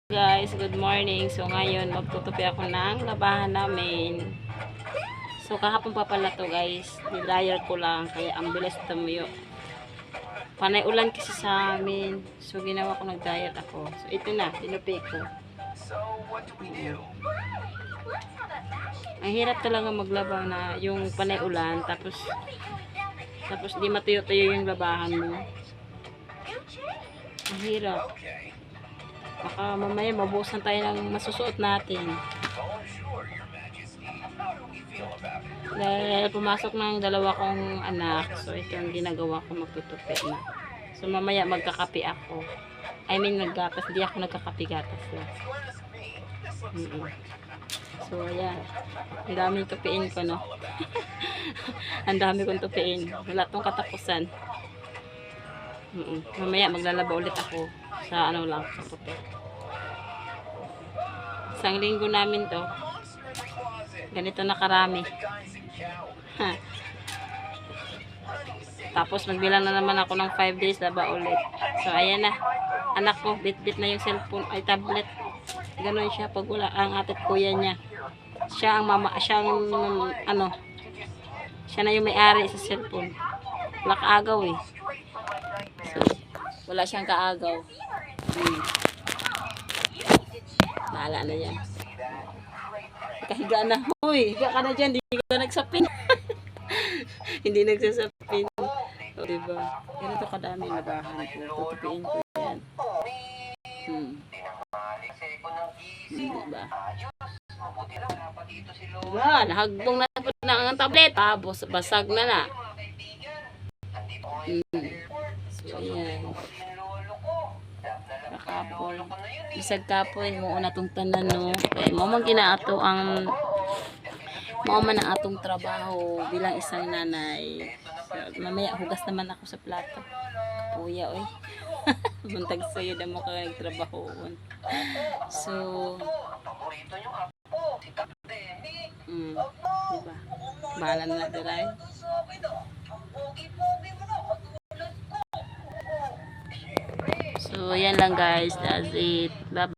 Guys, good morning. So ngayon magtutupi ako ng labahan namin. So kahapon pa pala to guys. Nidryer ko lang kaya ang bilis tumuyo. Panay ulan kasi sa amin. So ginawa ko nag-dryer ako. So ito na, tinupi ko. Ang hirap talaga maglaba na yung panay ulan tapos di matuyo-tuyo yung labahan mo. Ang hirap. Baka mamaya mabusan tayo ng masusuot natin. Dahil pumasok ng dalawa kong anak. So ito ang ginagawa ko, magtutupi na. So mamaya magkakapi ako. I mean naggatas. Hindi ako nagkakapi-gatas lang. So ayan. Ang daming tupiin ko, no? Ang dami kong tupiin. Wala tong katapusan. Mamaya maglalaba ulit ako sa ano lang, sa tupi. Isang linggo namin to. Ganito na karami. Tapos magbilang na naman ako ng 5 days laba ulit. So ayan na. Anak ko, bit-bit na yung cellphone ay tablet. Ganon siya pag wala ang atit kuya niya. Siya ang mama, siya na yung may-ari sa cellphone. Wala kaagaw eh. So, wala siyang kaagaw. Bahala na yan. Kahiga na. Hoy, higa ka na dyan. Hindi ka nagsapin. Hindi nagsasapin. O, diba? Ganito kadami labahan ko. Tutupiin ko yan. Diba? Diba? Nahagbong na ang tablet. Basag na na. So, ayan. Kapol. Bisag kapoy mo una tong tanan, no. Kaya mo man ginaato ang man ang atong trabaho bilang isang nanay. So, mamaya hugas naman ako sa plato. Kuya oy. Buntag sayo na mo ka nagtrabaho. So diba? Bahala na diray. So, yan lang guys. That's it. Bye.